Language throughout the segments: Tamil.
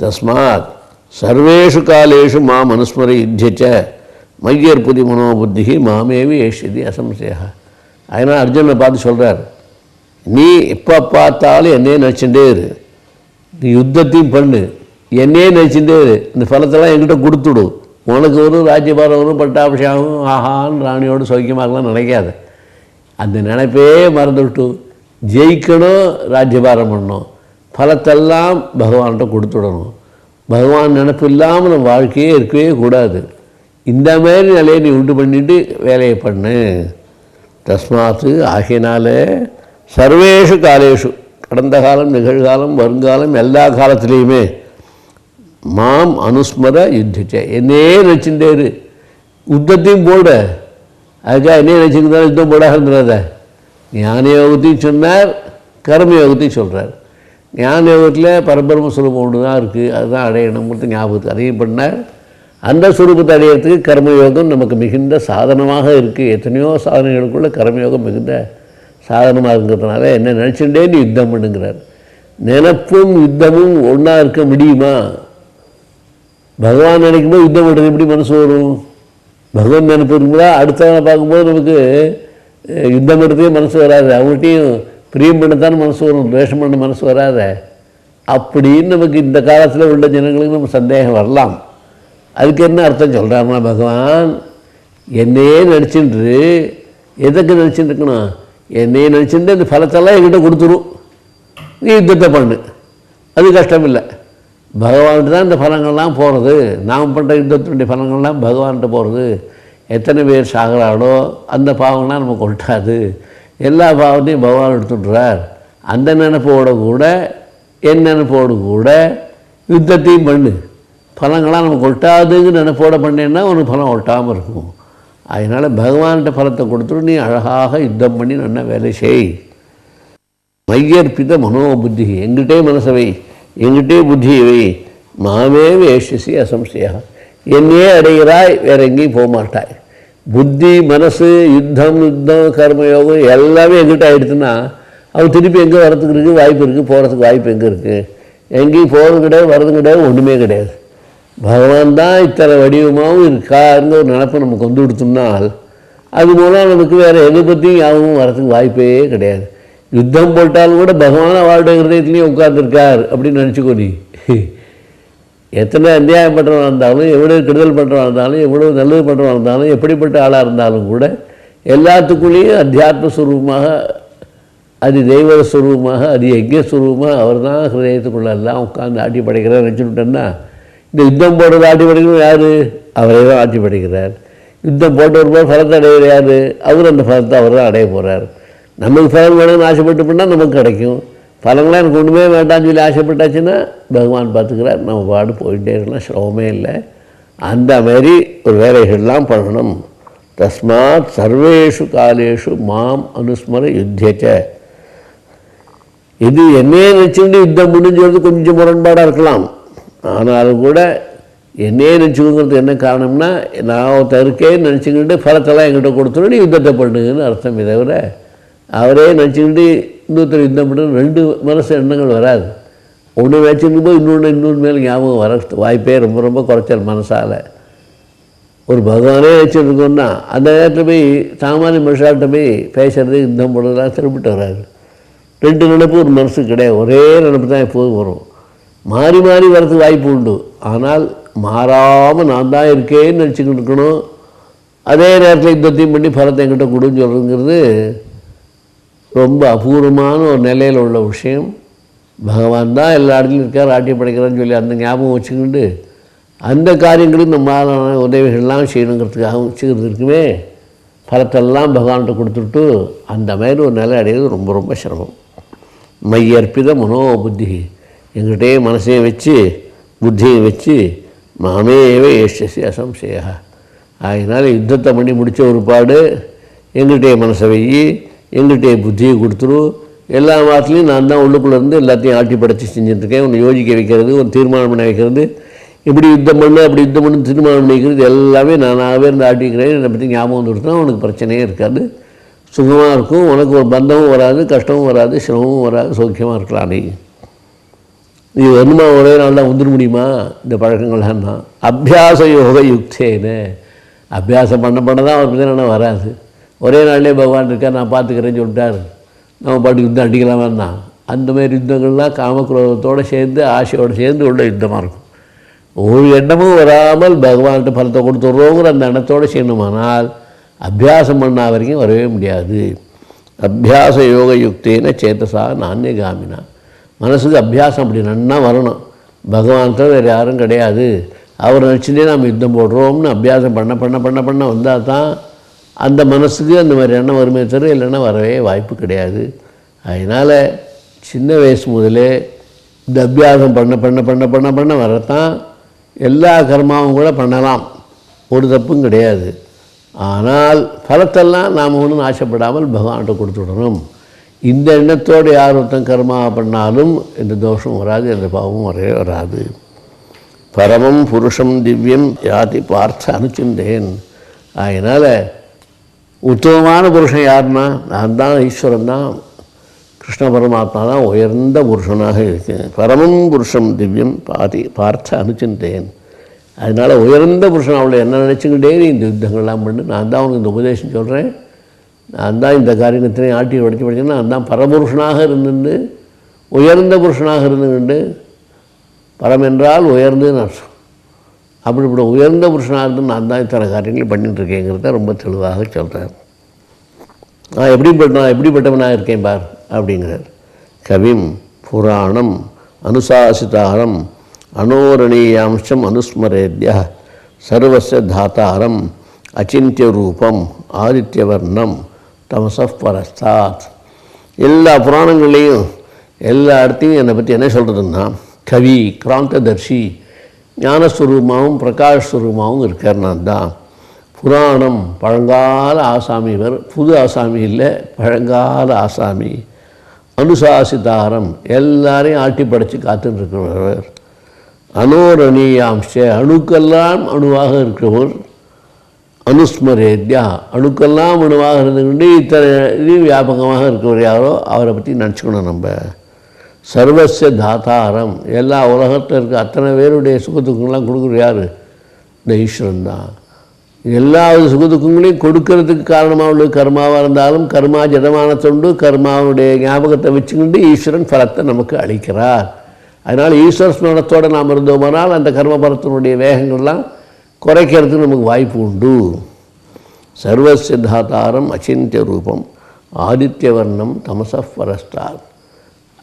தஸ்மாத் சர்வேஷு காலேஷு மாம் அனுஸ்மர யுத்தியச்ச மையற்புதி மனோபுத்தி மாமேவி ஏஷதி அசம்சயா. அதனால் அர்ஜுனை பார்த்து சொல்கிறார், நீ எப்போ பார்த்தாலும் என்னையே நினச்சிட்டே இரு, நீ யுத்தத்தையும் பண்ணு, என்னையே நினச்சிட்டே இரு, இந்த ஃபலத்தெல்லாம் என்கிட்ட கொடுத்துடு, உனக்கு ஒரு ராஜ்யபாரம் வரும், பட்டாபிஷேகம், ஆஹான் ராணியோடு சௌக்கியமாகலாம் நினைக்காத. அந்த நினைப்பே மறந்துவிட்டு ஜெயிக்கணும், ராஜ்யபாரம் பண்ணணும், ஃபலத்தெல்லாம் பகவான்கிட்ட கொடுத்துடணும். பகவான் நினப்பு இல்லாமல் நம்ம வாழ்க்கையே இருக்கவே கூடாது. இந்த மாதிரி நிலையை நீ உண்டு பண்ணிட்டு வேலையை பண்ணு. தஸ்மாத்து ஆகையினால சர்வேஷு காலேஷு, கடந்த காலம், நிகழ்காலம், வருங்காலம், எல்லா காலத்துலேயுமே மாம் அனுஸ்மர யுத்திச்ச, என்னையே நினச்சிட்டே இரு, யுத்தத்தையும் போட. அதுக்காக என்னையே நினச்சிருந்தாலும் யுத்தம் போடாக இருந்துடாத. ஞான யோகத்தையும் சொன்னார், கர்மயோகத்தையும் சொல்கிறார். ஞான யோகத்தில் பரபிரம்ம சுரூபம் ஒன்று தான் இருக்குது, அதுதான் அடையணுங்கிறது ஞாபகத்துக்கு அதையும் பண்ணார். அந்த சுரூபத்தை அடையிறதுக்கு கர்மயோகம் நமக்கு மிகுந்த சாதனமாக இருக்குது. எத்தனையோ சாதனைகளுக்குள்ள கர்மயோகம் மிகுந்த சாதனமாக இருக்கிறதுனால என்ன நினச்சிட்டே நீ யுத்தம் பண்ணுங்கிறார். நினப்பும் யுத்தமும் ஒன்றா இருக்க முடியுமா? பகவான் நினைக்கும்போது யுத்தம் பண்ணுறது எப்படி மனசு வரும்? பகவான் நினைப்பு இருக்கும்போது அடுத்தவனை பார்க்கும்போது நமக்கு யுத்தம் பண்ணுறதே மனசு வராது. அவங்கள்ட்டையும் பிரியம் பண்ணத்தான மனசு வரும், துவேஷம் பண்ண மனசு வராத. அப்படின்னு நமக்கு இந்த காலத்தில் உள்ள ஜனங்களுக்கு நம்ம சந்தேகம் வரலாம். அதுக்கு என்ன அர்த்தம் சொல்கிறாருன்னா, பகவான் என்னையே நினச்சின்று, எதுக்கு நினச்சிட்டு இருக்கணும்? என்னையே நினச்சிட்டு இந்த ஃபலத்தெல்லாம் என்கிட்ட கொடுத்துரும், நீ யுத்தத்தை பண்ணு, அது கஷ்டம் இல்லை. பகவான்கிட்ட தான் இந்த ஃபலங்கள்லாம் போகிறது. நாம் பண்ணுற யுத்தத்தினுடைய ஃபலங்கள்லாம் பகவான்கிட்ட போகிறது. எத்தனை பேர் சாகிறாளோ அந்த பாவங்கள்லாம் நமக்கு ஒட்டாது. எல்லா பாவத்தையும் பகவான் எடுத்துடுறார். அந்த நினைப்போடு கூட என் நினைப்போடு கூட யுத்தத்தையும் பண்ணு, ஃபலங்களாம் நமக்கு ஒட்டாதுங்கிற நினைப்போடு பண்ணேன்னா உனக்கு ஃபலம் ஒட்டாமல் இருக்கும். அதனால் பகவான்கிட்ட ஃபலத்தை கொடுத்துட்டு நீ அழகாக யுத்தம் பண்ணி நல்ல வேலை செய். மையற்பித மனோபுத்தி, எங்கிட்டே மனசவை, எங்கிட்டே புத்தியவை, மாமே வேஷசி அசம்சயா, என்னையே அடைகிறாய், வேற எங்கேயும் போக மாட்டாய். புத்தி, மனசு, யுத்தம், கர்மயோகம் எல்லாமே எங்கிட்ட ஆகிடுச்சுன்னா அவன் திருப்பி எங்கே வரத்துக்கு இருக்குது வாய்ப்பு இருக்குது, போகிறதுக்கு வாய்ப்பு எங்கே இருக்குது? எங்கேயும் போகிறது கிடையாது, வர்றது கிடையாது, ஒன்றுமே கிடையாது. பகவான் தான் இத்தனை வடிவமாகவும் இருக்காருங்க ஒரு நினப்பை நமக்கு வந்து கொடுத்தோம்னால் அது மூலம் நமக்கு வேறு எதை பற்றியும் யாரும் வரத்துக்கு வாய்ப்பே கிடையாது. யுத்தம் போட்டாலும் கூட பகவான் அவருடைய ஹிருதயத்துலேயும் உட்கார்ந்துருக்கார் அப்படின்னு நினச்சிக்கோ. நீ எத்தனை அநியாயம் பண்ணுறவன் இருந்தாலும், எவ்வளோ கெடுதல் பண்ணுறவன் இருந்தாலும், எவ்வளோ நல்லது பண்ணுறவன் இருந்தாலும், எப்படிப்பட்ட ஆளாக இருந்தாலும் கூட எல்லாத்துக்குள்ளேயும் அத்தியாத்ம ஸ்வரூபமாக, அது தெய்வ ஸ்வரூபமாக, அது யஜ்ஞ ஸ்வரூபமாக அவர் தான் ஹிருதயத்துக்குள்ள எல்லாம் உட்காந்து ஆட்டி படைக்கிறார் நினச்சுட்டேன்னா, இந்த யுத்தம் போடுறது ஆட்டி படைக்கணும் யார்? அவரே தான் ஆட்டி படைக்கிறார். யுத்தம் போட்டு வரும்போது ஃபலத்தை அடையிற யார்? அவர் அந்த ஃபலத்தை அவர் தான் அடைய போகிறார். நமக்கு ஃபலம் வேணும்னு ஆசைப்பட்டு பண்ணால் நமக்கு கிடைக்கும். ஃபலங்களாம் எனக்கு ஒன்றுமே வேண்டாம்னு சொல்லி ஆசைப்பட்டாச்சுன்னா பகவான் பார்த்துக்கிறார், நம்ம பாடு போயிட்டே இருக்கலாம், சிரமமே இல்லை. அந்த மாதிரி ஒரு வேலைகள்லாம் பண்ணணும். தஸ்மாத் சர்வேஷு காலேஷு மாம் அனுஸ்மர யுத்தியச்ச, இது என்னையே நினச்சிக்கிட்டு யுத்தம் முடிஞ்சது கொஞ்சம் முரண்பாடாக இருக்கலாம். ஆனாலும் கூட என்னையே நினச்சிக்கோங்கிறது என்ன காரணம்னா, நான் தருக்கேன்னு நினச்சிக்கிட்டு ஃபலத்தெல்லாம் என்கிட்ட கொடுத்துடும், நீ யுத்தத்தை பண்ணுங்கன்னு அர்த்தம். இதை விட அவரே நினச்சிக்கிட்டு இன்னொருத்தர் யுத்தம் பண்ணுறது ரெண்டு மனசு எண்ணங்கள் வராது. ஒன்று வச்சுருக்கும் போது இன்னொன்று மேலே ஞாபகம் வர வாய்ப்பே ரொம்ப ரொம்ப குறைச்சல் மனசால். ஒரு பகவானே வச்சுருக்கோன்னா அந்த நேரத்தில் போய் சாமானிய மனுஷால்கிட்ட போய் பேசுகிறது, யுத்தம் போடுறதுலாம் திரும்பிட்டு வராது. ரெண்டு நினைப்பு ஒரு மனசு கிடையாது, ஒரே நினைப்பு தான் எப்போதும் வரும். மாறி மாறி வரதுக்கு வாய்ப்பு உண்டு. ஆனால் மாறாமல் நான் தான் இருக்கேன்னு நினச்சிக்கிட்டு இருக்கணும். அதே நேரத்தில் யுத்தத்தையும் பண்ணி ஃபலத்தை என்கிட்ட கொடுன்னு சொல்கிறதுங்கிறது ரொம்ப அபூர்வமான ஒரு நிலையில் உள்ள விஷயம். பகவான் தான் எல்லா இடத்துலையும் இருக்கார், ஆட்டி படைக்கிறான்னு சொல்லி அந்த ஞாபகம் வச்சுக்கிட்டு அந்த காரியங்களும் நம்மளான உதவிகள்லாம் செய்யணுங்கிறதுக்காக வச்சுக்கிறது இருக்குமே, ஃபலத்தெல்லாம் பகவான்கிட்ட கொடுத்துட்டு அந்த மாதிரி ஒரு நிலை அடையிறது ரொம்ப ரொம்ப சிரமம். மையற்பித மனோபுத்தி, எங்கிட்டே மனசையும் வச்சு புத்தியும் வச்சு மாமேவே ஏஷசி அசம்சயா. அதனால் யுத்தத்தை பண்ணி முடித்த ஒரு பாடு எங்கிட்டே மனசை வை, எங்கிட்டே புத்தியை கொடுத்துரு. எல்லா வாரத்துலையும் நான் தான் உள்ளுக்குள்ளே இருந்து எல்லாத்தையும் ஆட்டி படைச்சி செஞ்சுட்டுருக்கேன். ஒன்று யோசிக்க வைக்கிறது, ஒரு தீர்மானம் பண்ண வைக்கிறது, இப்படி யுத்தம் பண்ணு அப்படி யுத்தம் பண்ணு தீர்மானம் பண்ணிக்கிறது எல்லாமே நானாகவே இருந்து ஆட்டிக்கிறேன். என்னை பற்றி ஞாபகம் வந்துருச்சுன்னா உனக்கு பிரச்சனையே இருக்காது, சுகமாக இருக்கும். உனக்கு ஒரு பந்தமும் வராது, கஷ்டமும் வராது, சிரமமும் வராது, சௌக்கியமாக இருக்கலாம். நீ நீ வரணுமா ஒரே நாள் தான் வந்துட முடியுமா இந்த பழக்கங்கள்லாம் தான். அபியாச யோக யுக்தேன்னு அபியாசம் பண்ண தான் அவருக்கு தான் வராது. ஒரே நாள்லேயே பகவான் இருக்கார், நான் பார்த்துக்கிறேன்னு சொல்லிட்டார், நம்ம பாட்டுக்கு யுத்தம் அடிக்கலாம் வேண்டாம். அந்தமாரி யுத்தங்கள்லாம் காமக்ரோதத்தோடு சேர்ந்து ஆசையோடு சேர்ந்து உள்ள யுத்தமாக இருக்கும். ஒரு எண்ணமும் வராமல் பகவான்கிட்ட பலத்தை கொடுத்துட்றோங்கிற அந்த எண்ணத்தோடு செய்யணுமானால் அபியாசம் பண்ண வரைக்கும் வரவே முடியாது. அபியாச யோக யுக்தேன சேத்தசா நானியகாமினா. மனசுக்கு அபியாசம் அப்படி நன்னா வரணும். பகவான்கிட்ட வேறு யாரும் கிடையாது, அவர் நினச்சிட்டே நாம் யுத்தம் போடுறோம்னு அபியாசம் பண்ண பண்ண பண்ண பண்ண வந்தால் தான் அந்த மனசுக்கு அந்த மாதிரி எண்ணம் வருமே தவிர இல்லைன்னா வரவே வாய்ப்பு கிடையாது. அதனால் சின்ன வயசு முதலே இந்த அபியாசம் பண்ண பண்ண பண்ண பண்ண பண்ண வரத்தான் எல்லா கர்மாவும் கூட பண்ணலாம், ஒரு தப்பும் கிடையாது. ஆனால் பலத்தெல்லாம் நாம் ஒன்றும் ஆசைப்படாமல் பகவான்கிட்ட கொடுத்துடணும். இந்த எண்ணத்தோடு யார் ஒருத்தன் கர்மா பண்ணாலும் எந்த தோஷம் வராது, எந்த பாவமும் வரவே வராது. பரமம் புருஷம் திவ்யம் யாதி பார்த்த அனுச்சிந்தேன். அதனால் உத்தமமான புருஷன் யாருன்னா நான் தான், ஈஸ்வரன் தான், கிருஷ்ண பரமாத்மா தான் உயர்ந்த புருஷனாக இருக்கேன். பரமம் புருஷம் திவ்யம் பார்த்த அனுச்சிந்தேன். அதனால் உயர்ந்த புருஷன் அவளை என்ன நினச்சிக்கிட்டே நீ இந்த யுத்தங்கள்லாம் பண்ணு, நான் தான் உனக்கு இந்த உபதேசம் சொல்கிறேன், நான் தான் இந்த காரியத்தினையும் ஆட்டி உடச்சி படிச்சேன்னா நான் தான் பரபுருஷனாக இருந்துட்டு உயர்ந்த புருஷனாக இருந்துக்கிண்டு, பரம் என்றால் உயர்ந்துன்னு அர்த்தம். அப்படிப்பட்ட உயர்ந்த புருஷனாக இருந்து நான் தான் இத்தனை காரியங்களையும் பண்ணிட்டுருக்கேங்கிறத ரொம்ப தெளிவாக சொல்கிறார். நான் எப்படிப்பட்டவனாக இருக்கேன் பார் அப்படிங்கிறார். கவிம் புராணம் அனுசாசிதாரம் அனோரணீயாம்சம் அனுஸ்மரேத்ய சர்வஸ்ய தாத்தாரம் அச்சிந்திய ரூபம் ஆதித்யவர்ணம் தமசப் பரஸ்தாத். எல்லா புராணங்கள்லேயும் எல்லா இடத்தையும் என்னை பற்றி என்ன சொல்கிறதுன்னா, கவி கிராந்ததர்ஷி ஞானஸ்வரூபமாகவும் பிரகாஷ்ஸ்வரூபமாகவும் இருக்கார். நான் தான் புராணம் பழங்கால ஆசாமி, இவர் புது ஆசாமி இல்லை, பழங்கால ஆசாமி. அனுசாசிதாரம் எல்லாரையும் ஆட்டி படைத்து காத்துன்னு இருக்கிறவர். அனோரணீயாம்ச அணுக்கெல்லாம் அணுவாக இருக்கிறவர். அனுஸ்மரேத்யா அணுக்கெல்லாம் அணுவாக இருந்துக்கிட்டு இத்தனை இது வியாபகமாக இருக்கிறவர் யாரோ அவரை பற்றி நினச்சிக்கணும் நம்ம. சர்வஸ்ய தாத்தாரம் எல்லா உலகத்தில் இருக்க அத்தனை பேருடைய சுகத்துக்கங்கள்லாம் கொடுக்குற யார்? இந்த ஈஸ்வரன் தான். எல்லா சுகதுக்கங்களையும் கொடுக்கறதுக்கு காரணமாக உள்ள கர்மாவாக இருந்தாலும் கர்மா ஜடமான தொண்டு கர்மாவுடைய ஞாபகத்தை வச்சுக்கிட்டு ஈஸ்வரன் பலத்தை நமக்கு அளிக்கிறார். அதனால் ஈஸ்வர ஸ்மரணத்தோடு நாம் இருந்தோமானால் அந்த கர்ம பலத்தினுடைய வேகங்கள்லாம் குறைக்கிறதுக்கு நமக்கு வாய்ப்பு உண்டு. சர்வஸ்ய தாத்தாரம் அச்சிந்திய ரூபம் ஆதித்யவர்ணம் தமசப் பரஸ்தாத்.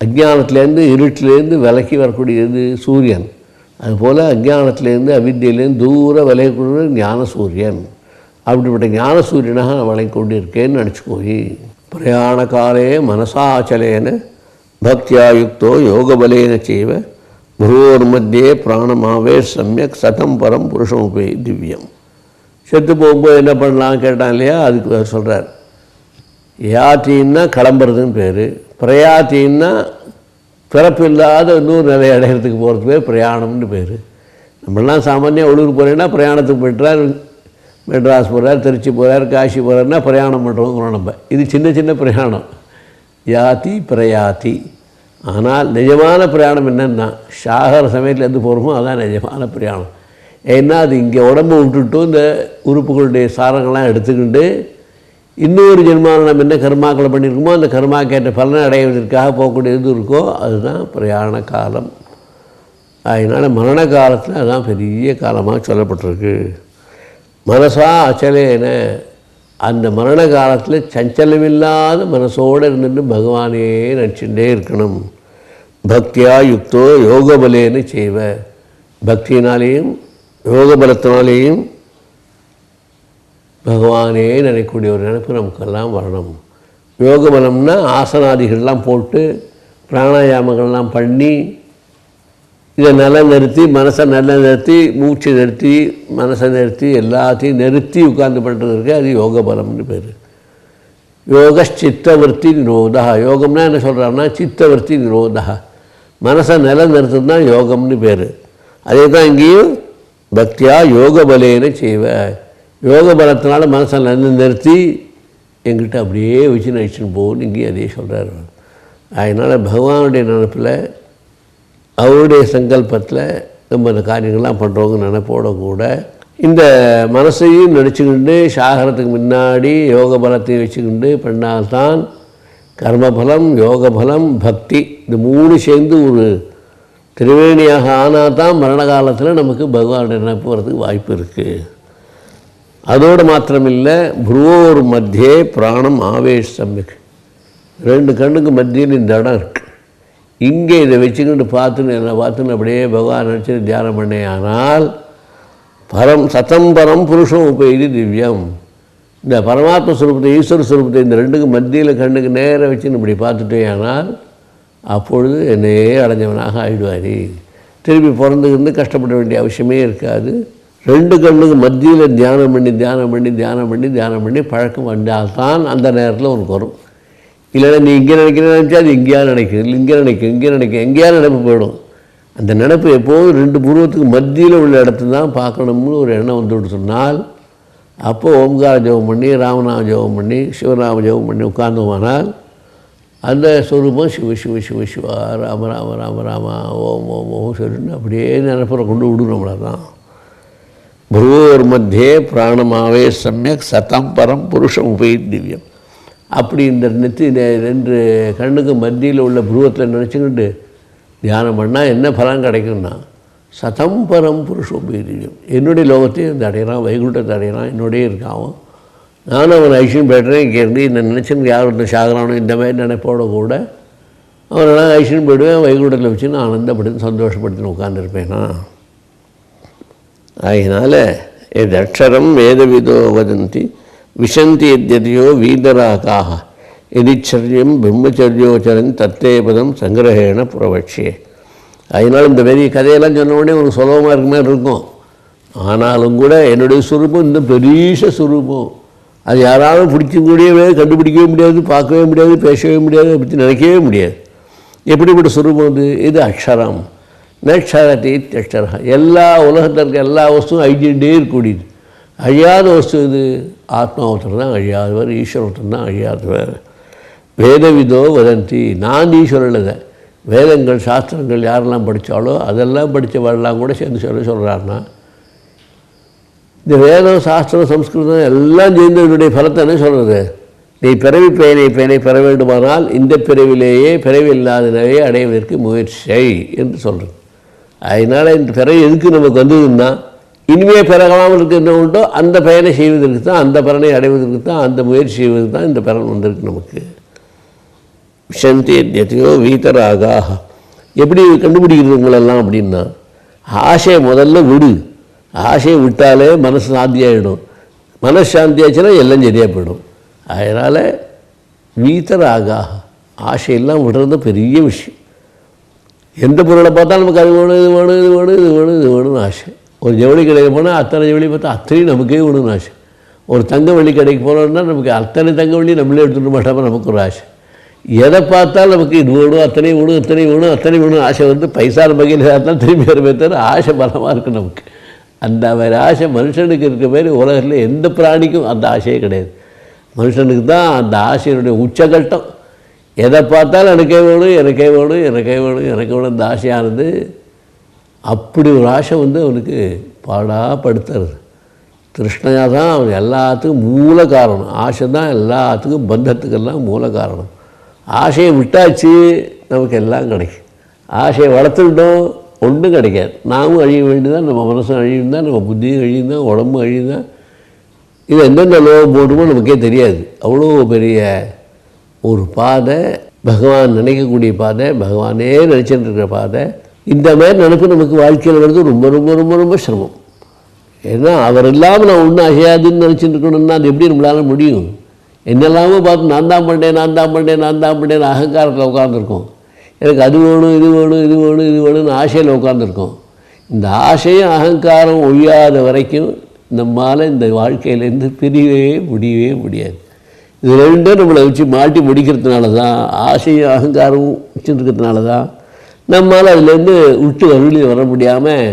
அஜ்ஞானத்திலேருந்து இருட்டிலேருந்து விலக்கி வரக்கூடியது சூரியன். அதுபோல் அஜ்ஞானத்திலேருந்து அவித்தியிலேருந்து தூர விலகக்கூடிய ஞான சூரியன். அப்படிப்பட்ட ஞான சூரியனாக நான் விளங்கி கொண்டு இருக்கேன்னு நினச்சிக்கோய். பிரயாண காலே மனசாச்சலேன பக்தியா யுக்தோ யோகபலேன செய்வ குருவோர் மத்தியே பிராணமாவே சமயக் சதம் பரம் புருஷமுபே திவ்யம். செத்து போகும்போது என்ன பண்ணலாம் கேட்டான் இல்லையா, அதுக்கு சொல்கிறார். யாத்தின்னா கிளம்புறதுன்னு பேர், பிரயாத்தின்னா பிறப்பு இல்லாத இன்னொரு நிலை அடைகிறதுக்கு போகிறதுக்கு பேர் பிரயாணம்னு பேர். நம்மளாம் சாமானியாக உள்ளூர் போகிறேன்னா பிரயாணத்துக்கு போய்ட்டுறார், மெட்ராஸ் போகிறார், திருச்சி போகிறார், காசி போகிறாருன்னா பிரயாணம் பண்ணுறோங்கிறோம் நம்ம. இது சின்ன சின்ன பிரயாணம், யாத்தி பிரயாத்தி. ஆனால் நிஜமான பிரயாணம் என்னென்னா சாகர சமயத்தில் எது போகிறோமோ அதான் நிஜமான பிரயாணம். ஏன்னா அது இங்கே உடம்பு விட்டுட்டு இந்த உறுப்புகளுடைய சாரங்கள்லாம் எடுத்துக்கிட்டு இன்னொரு ஜென்மாவில் நம்ம என்ன கர்மாக்களை பண்ணியிருக்கோமோ அந்த கர்மாக்கேற்ற பலனை அடைவதற்காக போகக்கூடிய எது இருக்கோ அதுதான் பிரயாண காலம். அதனால் மரண காலத்தில் அதுதான் பெரிய காலமாக சொல்லப்பட்டிருக்கு. மனசா அச்சலேன அந்த மரண காலத்தில் சஞ்சலமில்லாத மனசோடு இருந்துட்டு பகவானே நினச்சிட்டே இருக்கணும். பக்தியா யுக்தோ யோகபலேன்னு செய்வ. பக்தியினாலேயும் யோக பலத்தினாலேயும் பகவானே நினைக்கக்கூடிய ஒரு நினைப்பு நமக்கெல்லாம் வரணும். யோக பலம்னா ஆசனாதிகள்லாம் போட்டு பிராணாயாமங்கள்லாம் பண்ணி இதை நல்லா நிறுத்தி மனசை நல்லா நிறுத்தி மூச்சை நிறுத்தி மனசை நிறுத்தி எல்லாத்தையும் நிறுத்தி உட்கார்ந்து பண்ணுறது இருக்குது, அது யோக பலம்னு பேர். யோக சித்தவர்த்தி நிரோதா. யோகம்னா என்ன சொல்கிறாங்கன்னா சித்தவர்த்தி நிரோதா, மனசை நிலை நிறுத்துறது தான் யோகம்னு பேர். அதே தான் இங்கேயும் பக்தியா யோக பலேன்னு செய்வ. யோக பலத்தினால மனசை நல்லா நிறுத்தி எங்கிட்ட அப்படியே வச்சு நினச்சின்னு போகணுன்னு இங்கேயும் அதே சொல்கிறார். அதனால் பகவானுடைய நினைப்பில் அவருடைய சங்கல்பத்தில் நம்ம இந்த காரியங்கள்லாம் பண்ணுறவங்க நினைப்போட கூட இந்த மனசையும் நினச்சிக்கிண்டு சாகரத்துக்கு முன்னாடி யோக பலத்தையும் வச்சுக்கிண்டு பண்ணால்தான் கர்மபலம், யோகபலம், பக்தி இந்த 3 சேர்ந்து ஒரு திரிவேணியாக ஆனால் தான் மரண காலத்தில் நமக்கு பகவானுடைய நினைப்பு வரதுக்கு வாய்ப்பு இருக்குது. அதோடு மாத்திரமில்லை, புருவோர் மத்தியே பிராணம் ஆவேஷ் சம்யக், 2 கண்ணுக்கு மத்தியில் இந்த இடம் இருக்குது. இங்கே இதை வச்சுக்கிட்டு பார்த்துன்னு அப்படியே பகவான் நினச்சி தியானம் பண்ணே ஆனால் சதம் பரம் புருஷம் உபயோகி திவ்யம், இந்த பரமாத்ம ஸ்வரூபத்தை ஈஸ்வர ஸ்வரூபத்தை இந்த 2க்கு மத்தியில் கண்ணுக்கு நேராக வச்சுன்னு இப்படி பார்த்துட்டே ஆனால் அப்பொழுது என்னையே அடைஞ்சவனாக ஆகிடுவார். திருப்பி பிறந்துக்கிருந்து கஷ்டப்பட வேண்டிய அவசியமே இருக்காது. 2 கண்ணுக்கு மத்தியில் தியானம் பண்ணி பழக்கம் வந்தால்தான் அந்த நேரத்தில் உனக்கு வரும். இல்லைன்னா நீ இங்கே நினைச்சா அது இங்கேயா நினைக்குது, இங்கே நினைக்க எங்கேயா நினைப்பு போயிடும். அந்த நினைப்பு எப்போதும் 2 புருவத்துக்கு மத்தியில் உள்ள இடத்துல தான் பார்க்கணும்னு ஒரு எண்ணம் வந்துவிட்டு சொன்னால் அப்போது ஓம்கார ஜெபம் பண்ணி, ராமநாம ஜெபம் பண்ணி, சிவநாம ஜெபம் பண்ணி உட்கார்ந்தோமானால் அந்த ஸ்வரூபம் சிவா ராம ராம ராம ராமா ஓம் ஓம் ஓம் சொல்லிட்டு அப்படியே நினைப்புற கொண்டு விடும். நம்மளை தான் புருவோர் மத்தியே பிராணமாவே சமயக் சதம் பரம் புருஷம் உபயோகி திவ்யம். அப்படி இந்த 2 கண்ணுக்கு மத்தியில் உள்ள புருவத்தில் நினச்சிக்கிட்டு தியானம் பண்ணால் என்ன பலன் கிடைக்கும்னா சதம் பரம் புருஷம் உபயோகி திவ்யம். என்னுடைய லோகத்தையும் இந்த அடையிறான், வைகுண்டத்தை அடையிறான், என்னுடைய இருக்கான். நானும் அவன் ஐஸ்வர்யம் போய்ட்டுறேன். இங்கே இருந்து இந்த நினச்சின்னு யார் ஒருத்தர் சாகரானோ இந்த மாதிரி நினைப்போட கூட அவனெல்லாம் ஐஸ்வர்யம் போய்டுவேன், வைகுண்டத்தில் வச்சு நான் ஆனந்தப்படுத்தி சந்தோஷப்படுத்தின்னு உட்காந்துருப்பேனா. அதனால் எது அக்ஷரம் வேதவிதோ வதந்தி விஷந்தி எத்யதையோ வீதராகாக எதிச்சரியம் பிரம்மச்சரியோச்சரன் தத்தேபதம் சங்கிரகேண புறவட்சியே. அதனால் இந்த பெரிய கதையெல்லாம் சொன்ன உடனே ஒரு சுலபமாக இருக்க மாதிரி இருக்கும். ஆனாலும் கூட என்னுடைய சுரூபம் இந்த பெரிய சுரூபம், அது யாராலும் பிடிக்கக்கூடியவே, கண்டுபிடிக்கவே முடியாது, பார்க்கவே முடியாது, பேசவே முடியாது, அதை பற்றி நினைக்கவே முடியாது. எப்படிப்பட்ட சுரூபம் அது? இது அக்ஷரம் நக்ஷரத்தை அக்ஷரா. எல்லா உலகத்தில் இருக்க எல்லா வஸ்துவும் அழிஞ்சுட்டே இருக்கக்கூடியது. அழியாத வஸ்து இது ஆத்மா ஒருத்தர் தான் அழியாதவர், ஈஸ்வரன் ஒருத்தர் தான் அழியாதவர். வேதவிதோ வதந்தி, நான் ஈஸ்வரன் இல்லை, வேதங்கள் சாஸ்திரங்கள் யாரெல்லாம் படித்தாலோ அதெல்லாம் படித்தவரெல்லாம் கூட சேர்ந்து சொல்கிறாருன்னா இந்த வேதம் சாஸ்திரம் சம்ஸ்கிருதம் எல்லாம் சேர்ந்து என்னுடைய பலத்தை என்ன சொல்கிறது? நீ பிறவி பயனை பெற வேண்டுமானால் இந்த பிறவிலேயே பிறவி இல்லாதனவே அடைவதற்கு முயற்சி என்று சொல்கிறது. அதனால் இந்த பிறவி எதுக்கு நமக்கு வந்ததுன்னா இனிமேல் பிறகாமல் இருக்க என்ன உண்டோ அந்த பயனை செய்வதற்கு தான், அந்த பலனை அடைவதற்கு தான், அந்த முயற்சி செய்வதற்கு தான் இந்த பலன் வந்திருக்கு நமக்கு. விஷந்தி எத்யதையோ வீதராகாக. எப்படி கண்டுபிடிக்கிறது உங்களெல்லாம் அப்படின்னா ஆசையை முதல்ல விடு. ஆசையை விட்டாலே மனசு சாந்தியாகிடும். மனசு சாந்தியாச்சுன்னா எல்லாம் சரியாக போயிடும். அதனால் வீதராகாக, ஆசையெல்லாம் விடுறது பெரிய விஷயம். எந்த பொருளை பார்த்தாலும் நமக்கு அது வேணும், இது வேணும், இது வேணும், இது வேணும், இது வேணும்னு ஆசை. ஒரு ஜவுளி கடைக்கு போனால் அத்தனை ஜவுளி பார்த்தா அத்தனையும் நமக்கே வேணும்னு ஆசை. ஒரு தங்க வெள்ளி கடைக்கு போனோம்னா நமக்கு அத்தனை தங்க வெள்ளி நம்மளே எடுத்துகிட்டு மாட்டாமல் நமக்கு ஒரு ஆசை. எதை பார்த்தாலும் நமக்கு இது வேணும், அத்தனை வேணும் ஆசை வந்து பைசா வகையில் தான் திரும்பி வரவே தவிர ஆசை பலமாக இருக்குது நமக்கு. அந்த மாதிரி ஆசை மனுஷனுக்கு இருக்க மாதிரி உலகத்தில் எந்த பிராணிக்கும் அந்த ஆசையே கிடையாது. மனுஷனுக்கு தான் அந்த ஆசையினுடைய உச்சகட்டம். எதை பார்த்தாலும் எனக்கே வேணும் இந்த ஆசையானது. அப்படி ஒரு ஆசை வந்து அவனுக்கு பாடாப்படுத்துறது. திருஷ்ணையாக தான் அவன் எல்லாத்துக்கும் மூல காரணம். ஆசை தான் எல்லாத்துக்கும் பந்தத்துக்கெல்லாம் மூல காரணம். ஆசையை விட்டாச்சு நமக்கு எல்லாம் கிடைக்கும். ஆசையை வளர்த்துக்கிட்டோம் ஒன்றும் கிடைக்காது. நாமும் அழிய வேண்டியதான், நம்ம மனசும் அழியும்தான், நம்ம புத்தியும் அழியும்தான், உடம்பும் அழியும்தான். இது எந்தெந்த லோகம் போட்டுமோ நமக்கே தெரியாது. அவ்வளோ பெரிய ஒரு பாதை, பகவான் நினைக்கக்கூடிய பாதை, பகவானே நினச்சிட்டு இருக்கிற பாதை. இந்த மாதிரி நினைப்பு நமக்கு வாழ்க்கையில் வருது ரொம்ப ரொம்ப ரொம்ப ரொம்ப சிரமம். ஏன்னா அவர் இல்லாமல் நான் ஒன்றும் அசையாதுன்னு நினச்சிட்டு இருக்கணும்னா அது எப்படி நம்மளால முடியும்? என்னெல்லாமோ பார்த்து நான் தான் பண்ணேன் அகங்காரத்தில் உட்காந்துருக்கோம். எனக்கு அது வேணும், இது வேணும்னு ஆசையில் உட்காந்துருக்கோம். இந்த ஆசையும் அகங்காரம் ஒழியாத வரைக்கும் நம்மால் இந்த வாழ்க்கையிலேருந்து பிரியவே முடியாது. இது ரெண்டும் நம்மளை வச்சு மாட்டி முடிக்கிறதுனால தான், ஆசையும் அகங்காரமும் வச்சுருக்கிறதுனால தான் நம்மால் அதுலேருந்து விட்டு வர முடியாமல்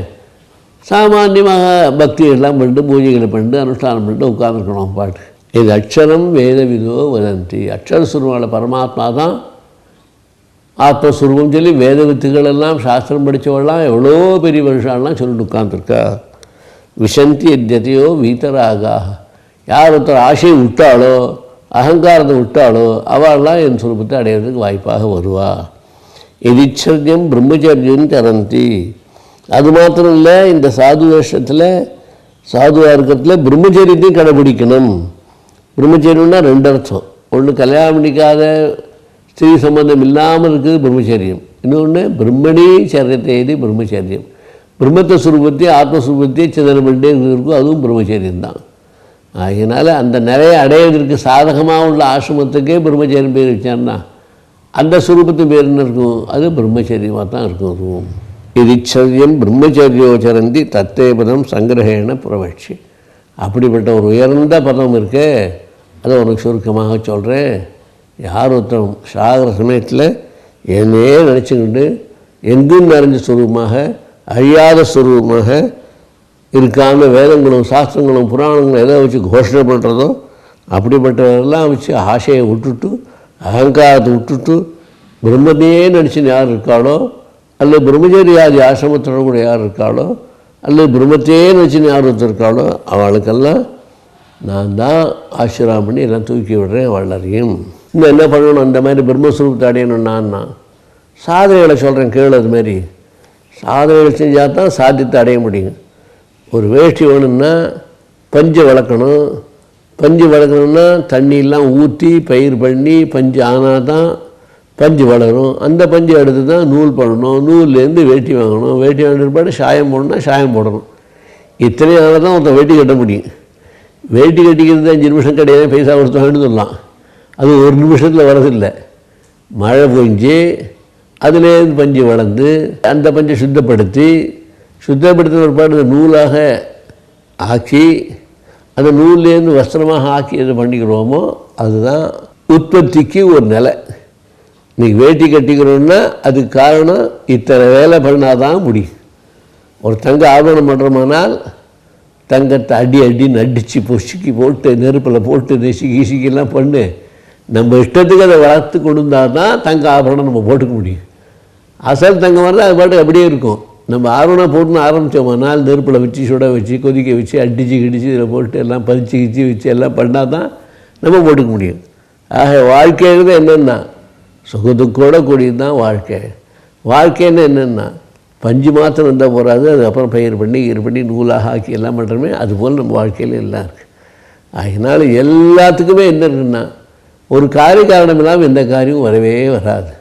சாமான்யமாக பக்திகள்லாம் பண்ணிட்டு பூஜைகளை பண்ணிட்டு அனுஷ்டானம் பண்ணிட்டு உட்காந்துருக்கணும் பாட்டு. இது அக்ஷரம் வேதவிதோ வதந்தி. அக்ஷர சுருவான பரமாத்மா தான் ஆத்மஸ்வரூபம் சொல்லி வேத வித்துகள் எல்லாம் சாஸ்திரம் படித்தவெல்லாம் எவ்வளோ பெரிய வருஷம்லாம் சொல்லிட்டு உட்காந்துருக்கா. விஷந்தி எத்தியத்தையோ வீத்தராகா, யார் ஒருத்தர் ஆசையை விட்டாலோ அகங்காரத்தை விட்டாலோ அவள்லாம் என் சுரூபத்தை அடையிறதுக்கு வாய்ப்பாக வருவா. எதிச்சரியம் பிரம்மச்சரியம் தரந்தி. அது மாத்திரம் இல்லை, இந்த சாது வேஷத்தில் சாதுவாக இருக்கிறதுல பிரம்மச்சரியத்தையும் கடைபிடிக்கணும். பிரம்மச்சரியம்னா ரெண்டு அர்த்தம். ஒன்று கல்யாணம் பண்ணிக்காத ஸ்திரீ சம்பந்தம் இல்லாமல் இருக்குது பிரம்மச்சரியம். இன்னொன்று பிரம்மணி சரியத்தை எழுதி பிரம்மச்சரியம். பிரம்மத்தை சுரூபத்தையும் ஆத்மஸ்வரூபத்தையும் சிதனம் பண்ணிட்டே இருக்கும், அதுவும் பிரம்மச்சரியம்தான். அதனால் அந்த நிறைய அடையிறதுக்கு சாதகமாக உள்ள ஆசிரமத்துக்கே பிரம்மச்சரியம் பேர் வச்சான்னா அந்த சுரூபத்தின் பேர் என்ன இருக்கும்? அது பிரம்மச்சரியமாக தான் இருக்கும். அதுவும் இதிச்சரியம் பிரம்மச்சரியோச்சரந்தி தத்தே பதம் சங்கிரகேண புறவட்சி. அப்படிப்பட்ட ஒரு உயர்ந்த பதம் இருக்கே, அதை உனக்கு சுருக்கமாக சொல்கிறேன். யார் ஒருத்தரும் சாகிற சமயத்தில் என்னையே நினச்சிக்கிட்டு எங்கும் நிறைஞ்ச சுரூபமாக அழியாத சுரூபமாக இருக்கான்னு வேதங்களும் சாஸ்திரங்களும் புராணங்களும் எதை வச்சு கோஷணை பண்ணுறதோ அப்படிப்பட்டவரெல்லாம் வச்சு ஆசையை விட்டுட்டு அகங்காரத்தை விட்டுட்டு பிரம்மத்தையே நினச்சின்னு யார் இருக்காளோ, அல்லது பிரம்மச்சரியாதி ஆசிரமத்தோட கூட யார் இருக்காளோ, அல்லது பிரம்மத்தையே நினச்சின்னு யார் ஒருத்தர் இருக்காளோ அவளுக்கெல்லாம் நான் தான் ஆசீர்வாதம் பண்ணி எல்லாம் தூக்கி விடுறேன் வளரையும். இன்னும் என்ன பண்ணணும்? அந்த மாதிரி பிரம்மஸ்வரூபத்தை அடையணும். நான் சாதனைகளை சொல்கிறேன் கேளு. அதுமாரி சாதனைகள் செஞ்சால் தான் சாத்தியத்தை அடைய முடியும். ஒரு வேஷ்டி வேணும்னா பஞ்சை வளர்க்கணும். பஞ்சு வளர்க்கணும்னா தண்ணியெல்லாம் ஊற்றி பயிர் பண்ணி பஞ்சு ஆனால் தான் பஞ்சு வளரும். அந்த பஞ்சு எடுத்து தான் நூல் பண்ணணும். நூல்லேருந்து வேட்டி வாங்கணும். வேட்டி வாங்கின பாடு சாயம் போடணும்னா சாயம் போடணும். இத்தனையும் ஆனால் தான் ஒருத்தன் வேட்டி கட்ட முடியும். வேட்டி கட்டிக்கிறது 5 நிமிஷம் கிடையாது, பைசா கொடுத்து வாங்கிட்டு சொல்லலாம். அது ஒரு நிமிஷத்தில் வரதில்லை. மழை பொஞ்சு அதுலேருந்து பஞ்சு வளர்ந்து அந்த பஞ்சை சுத்தப்படுத்தின ஒரு பாடு நூலாக ஆக்கி அந்த நூல்லேருந்து வஸ்திரமாக ஆக்கி எது பண்ணிக்கிறோமோ அதுதான் உற்பத்திக்கு ஒரு நிலை. இன்றைக்கி வேட்டி கட்டிக்கிறோன்னா அதுக்கு காரணம் இத்தனை வேலை பண்ணால் தான் முடியும். ஒரு தங்க ஆபரணம் பண்ணுறோமானால் தங்கத்தை அடின்னு அடித்து பொசுக்கி போட்டு நெருப்பில் போட்டு நெசுக்கிலாம் பண்ணு நம்ம இஷ்டத்துக்கு அதை வளர்த்து கொடுத்தால் தான் தங்க ஆபரணம் நம்ம போட்டுக்க முடியும். அசல் தங்கம் வரல அது பாட்டு அப்படியே இருக்கும். நம்ம ஆர்வம் போட்டுன்னு ஆரம்பித்தோம்னால் நெருப்பில் வச்சு சுட வச்சு கொதிக்க வச்சு அடித்து கிடிச்சு இதில் போட்டு எல்லாம் பறிச்சு கிச்சு வச்சு எல்லாம் பண்ணால் தான் நம்ம போட்டுக்க முடியும். ஆக வாழ்க்கைங்கிறது என்னென்னா சுகத்துக்கூட கூடியது தான் வாழ்க்கை. வாழ்க்கைன்னு என்னென்னா பஞ்சு மாத்திரம் இருந்தால் போகாது, அதுக்கப்புறம் பயிர் பண்ணி நூலாக ஆக்கி எல்லாம் பண்ணுறோமே, அதுபோல் நம்ம வாழ்க்கையில் எல்லாம் இருக்குது. அதனால் எல்லாத்துக்குமே என்ன இருக்குன்னா ஒரு காரணம் இல்லாமல் எந்த காரியமும் வரவே வராது.